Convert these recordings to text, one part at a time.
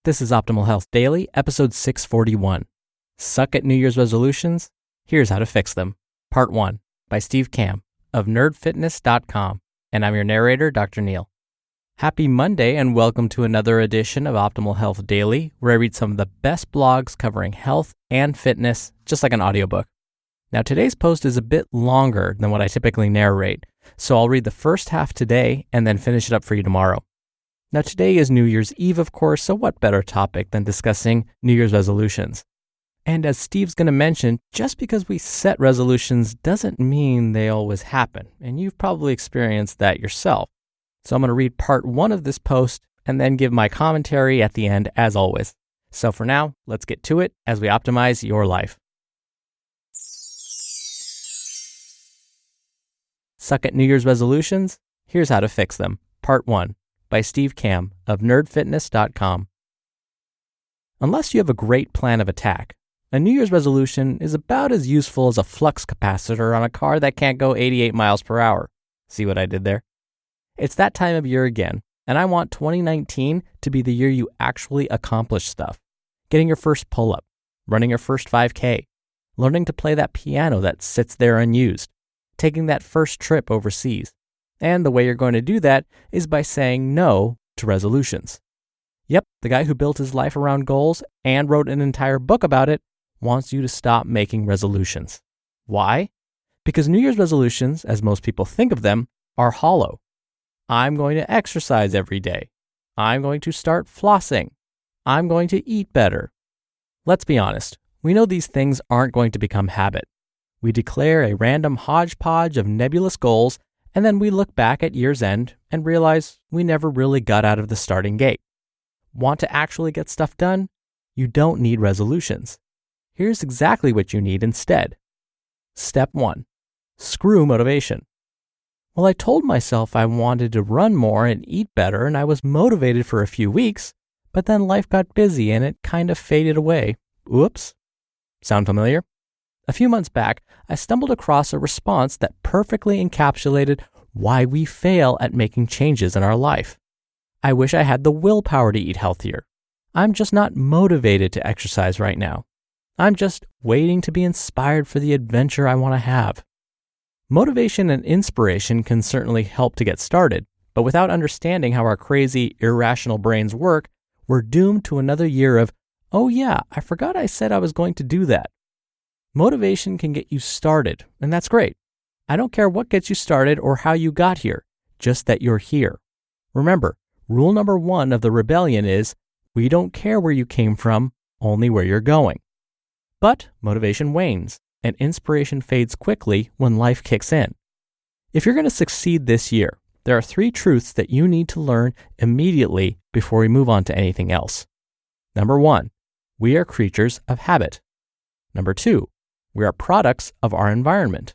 This is Optimal Health Daily, episode 641. Suck at New Year's resolutions? Here's how to fix them. Part 1 by Kamb of nerdfitness.com. And I'm your narrator, Dr. Neil. Happy Monday and welcome to another edition of Optimal Health Daily, where I read some of the best blogs covering health and fitness, just like an audiobook. Now today's post is a bit longer than what I typically narrate, so I'll read the first half today and then finish it up for you tomorrow. Now today is New Year's Eve, of course, so what better topic than discussing New Year's resolutions? And as Steve's going to mention, just because we set resolutions doesn't mean they always happen, and you've probably experienced that yourself. So I'm going to read part 1 of this post and then give my commentary at the end as always. So for now, let's get to it as we optimize your life. Suck at New Year's resolutions? Here's how to fix them. Part 1 by Kamb of nerdfitness.com. Unless you have a great plan of attack, a New Year's resolution is about as useful as a flux capacitor on a car that can't go 88 miles per hour. See what I did there? It's that time of year again, and I want 2019 to be the year you actually accomplish stuff. Getting your first pull-up, running your first 5K, learning to play that piano that sits there unused, taking that first trip overseas. And the way you're going to do that is by saying no to resolutions. Yep, the guy who built his life around goals and wrote an entire book about it wants you to stop making resolutions. Why? Because New Year's resolutions, as most people think of them, are hollow. I'm going to exercise every day. I'm going to start flossing. I'm going to eat better. Let's be honest, we know these things aren't going to become habit. We declare a random hodgepodge of nebulous goals, and then we look back at year's end and realize we never really got out of the starting gate. Want to actually get stuff done? You don't need resolutions. Here's exactly what you need instead. Step 1. Screw motivation. Well, I told myself I wanted to run more and eat better, and I was motivated for a few weeks, but then life got busy and it kind of faded away. Oops. Sound familiar? A few months back, I stumbled across a response that perfectly encapsulated why we fail at making changes in our life. I wish I had the willpower to eat healthier. I'm just not motivated to exercise right now. I'm just waiting to be inspired for the adventure I want to have. Motivation and inspiration can certainly help to get started, but without understanding how our crazy, irrational brains work, we're doomed to another year of, oh yeah, I forgot I said I was going to do that. Motivation can get you started, and that's great. I don't care what gets you started or how you got here, just that you're here. Remember, rule number 1 of the rebellion is, we don't care where you came from, only where you're going. But motivation wanes, and inspiration fades quickly when life kicks in. If you're going to succeed this year, there are 3 truths that you need to learn immediately before we move on to anything else. Number 1, we are creatures of habit. Number 2, we are products of our environment.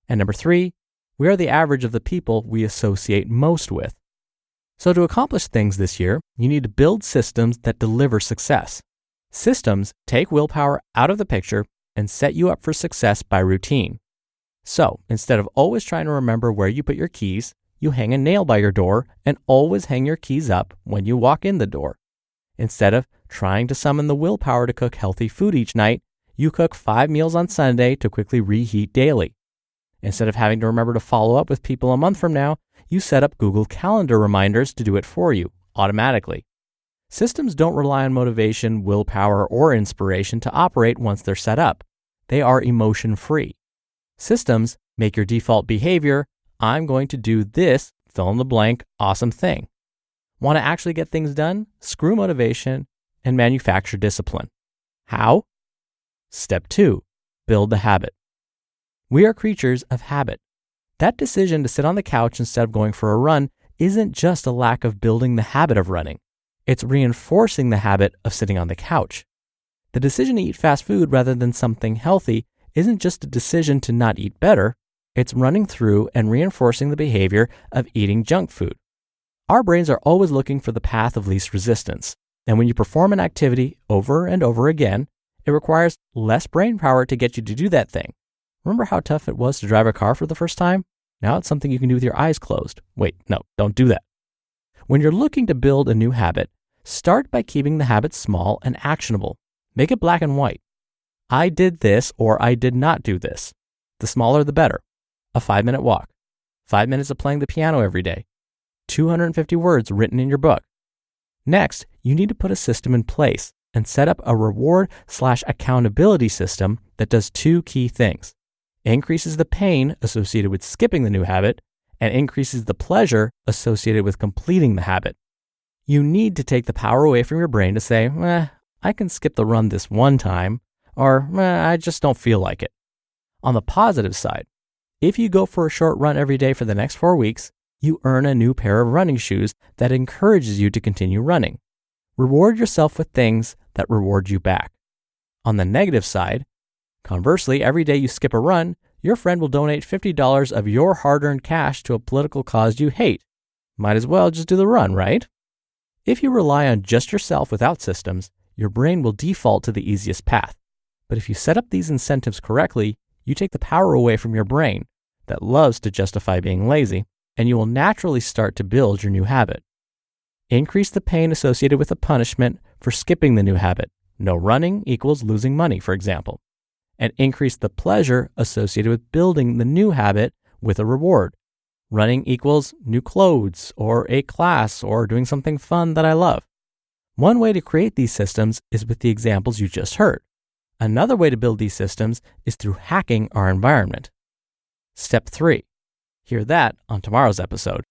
And number 3, we are the average of the people we associate most with. So to accomplish things this year, you need to build systems that deliver success. Systems take willpower out of the picture and set you up for success by routine. So instead of always trying to remember where you put your keys, you hang a nail by your door and always hang your keys up when you walk in the door. Instead of trying to summon the willpower to cook healthy food each night, you cook 5 meals on Sunday to quickly reheat daily. Instead of having to remember to follow up with people a month from now, you set up Google Calendar reminders to do it for you automatically. Systems don't rely on motivation, willpower, or inspiration to operate once they're set up. They are emotion-free. Systems make your default behavior, I'm going to do this, fill in the blank, awesome thing. Want to actually get things done? Screw motivation and manufacture discipline. How? Step 2, build the habit. We are creatures of habit. That decision to sit on the couch instead of going for a run isn't just a lack of building the habit of running. It's reinforcing the habit of sitting on the couch. The decision to eat fast food rather than something healthy isn't just a decision to not eat better. It's running through and reinforcing the behavior of eating junk food. Our brains are always looking for the path of least resistance. And when you perform an activity over and over again, it requires less brain power to get you to do that thing. Remember how tough it was to drive a car for the first time? Now it's something you can do with your eyes closed. Wait, no, don't do that. When you're looking to build a new habit, Start by keeping the habit small and actionable. Make it black and white. I did this or I did not do this. The smaller the better. A 5-minute walk. 5 minutes of playing the piano every day. 250 words written in your book. Next, you need to put a system in place and set up a reward/accountability system that does two key things. It increases the pain associated with skipping the new habit and increases the pleasure associated with completing the habit. You need to take the power away from your brain to say, I can skip the run this one time, or I just don't feel like it. On the positive side, if you go for a short run every day for the next 4 weeks, you earn a new pair of running shoes that encourages you to continue running. Reward yourself with things that reward you back. On the negative side, conversely, every day you skip a run, your friend will donate $50 of your hard-earned cash to a political cause you hate. Might as well just do the run, right? If you rely on just yourself without systems, your brain will default to the easiest path. But if you set up these incentives correctly, you take the power away from your brain that loves to justify being lazy, and you will naturally start to build your new habit. Increase the pain associated with a punishment for skipping the new habit. No running equals losing money, for example. And increase the pleasure associated with building the new habit with a reward. Running equals new clothes or a class or doing something fun that I love. One way to create these systems is with the examples you just heard. Another way to build these systems is through hacking our environment. Step 3. Hear that on tomorrow's episode.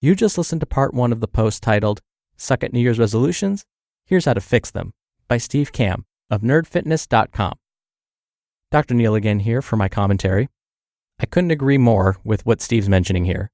You just listened to part 1 of the post titled, Suck at New Year's Resolutions? Here's How to Fix Them by Steve Kamb of nerdfitness.com. Dr. Neil again here for my commentary. I couldn't agree more with what Steve's mentioning here.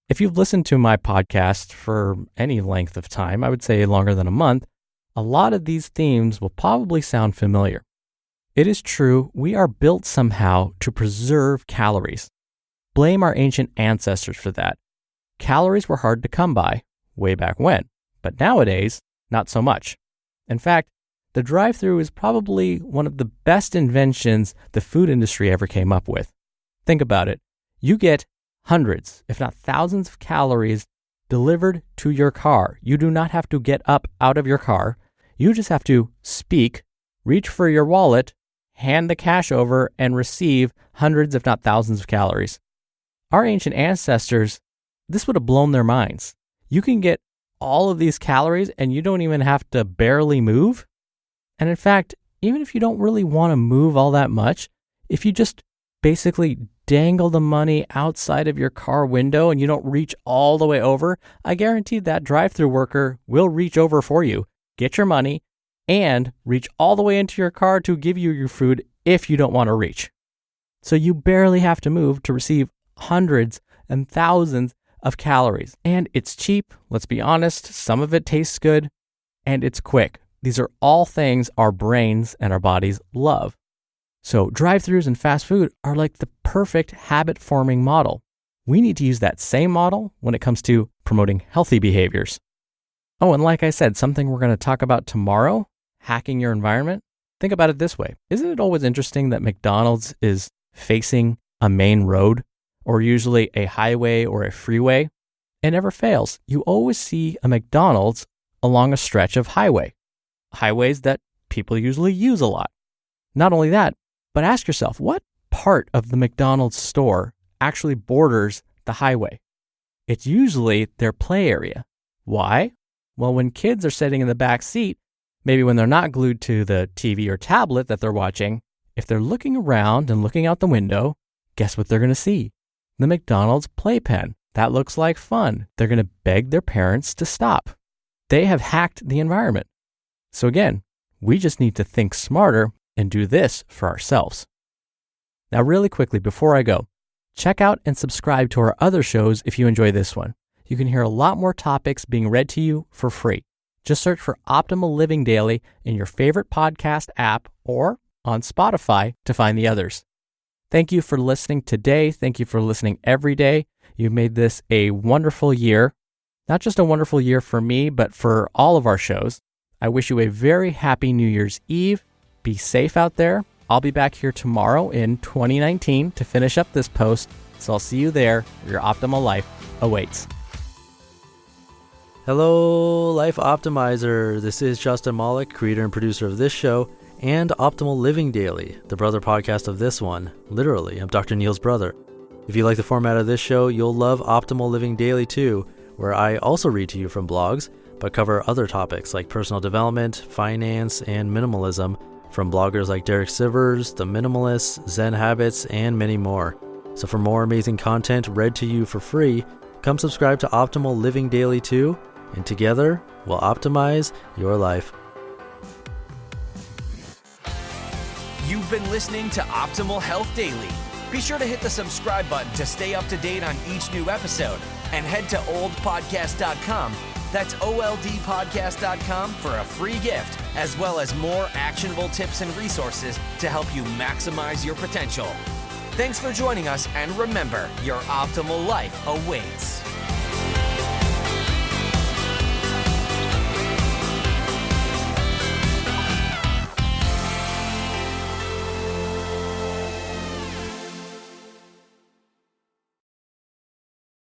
If you've listened to my podcast for any length of time, I would say longer than a month, a lot of these themes will probably sound familiar. It is true, we are built somehow to preserve calories. Blame our ancient ancestors for that. Calories were hard to come by way back when, but nowadays, not so much. In fact, the drive-thru is probably one of the best inventions the food industry ever came up with. Think about it. You get hundreds, if not thousands of calories delivered to your car. You do not have to get up out of your car. You just have to speak, reach for your wallet, hand the cash over, and receive hundreds, if not thousands of calories. Our ancient ancestors, this would have blown their minds. You can get all of these calories and you don't even have to barely move. And in fact, even if you don't really want to move all that much, if you just basically dangle the money outside of your car window and you don't reach all the way over, I guarantee that drive-thru worker will reach over for you, get your money, and reach all the way into your car to give you your food if you don't want to reach. So you barely have to move to receive hundreds and thousands of calories. And it's cheap, let's be honest, some of it tastes good, and it's quick. These are all things our brains and our bodies love. So drive-thrus and fast food are like the perfect habit-forming model. We need to use that same model when it comes to promoting healthy behaviors. Oh, and like I said, something we're going to talk about tomorrow, hacking your environment. Think about it this way. Isn't it always interesting that McDonald's is facing a main road, or usually a highway or a freeway? It never fails. You always see a McDonald's along a stretch of highways that people usually use a lot. Not only that, but ask yourself, what part of the McDonald's store actually borders the highway? It's usually their play area. Why? Well, when kids are sitting in the back seat, maybe when they're not glued to the TV or tablet that they're watching, if they're looking around and looking out the window, guess what they're going to see? The McDonald's playpen. That looks like fun. They're going to beg their parents to stop. They have hacked the environment. So again, we just need to think smarter and do this for ourselves. Now, really quickly before I go, check out and subscribe to our other shows if you enjoy this one. You can hear a lot more topics being read to you for free. Just search for Optimal Living Daily in your favorite podcast app or on Spotify to find the others. Thank you for listening today. Thank you for listening every day. You've made this a wonderful year. Not just a wonderful year for me, but for all of our shows. I wish you a very happy New Year's Eve. Be safe out there. I'll be back here tomorrow in 2019 to finish up this post. So I'll see you there where your optimal life awaits. Hello, Life Optimizer. This is Justin Malik, creator and producer of this show and Optimal Living Daily, the brother podcast of this one. Literally, I'm Dr. Neil's brother. If you like the format of this show, you'll love Optimal Living Daily too, where I also read to you from blogs, but cover other topics like personal development, finance, and minimalism from bloggers like Derek Sivers, The Minimalists, Zen Habits, and many more. So for more amazing content read to you for free, come subscribe to Optimal Living Daily too, and together we'll optimize your life. You've been listening to Optimal Health Daily. Be sure to hit the subscribe button to stay up to date on each new episode, and head to oldpodcast.com. That's oldpodcast.com for a free gift, as well as more actionable tips and resources to help you maximize your potential. Thanks for joining us, and remember, your optimal life awaits.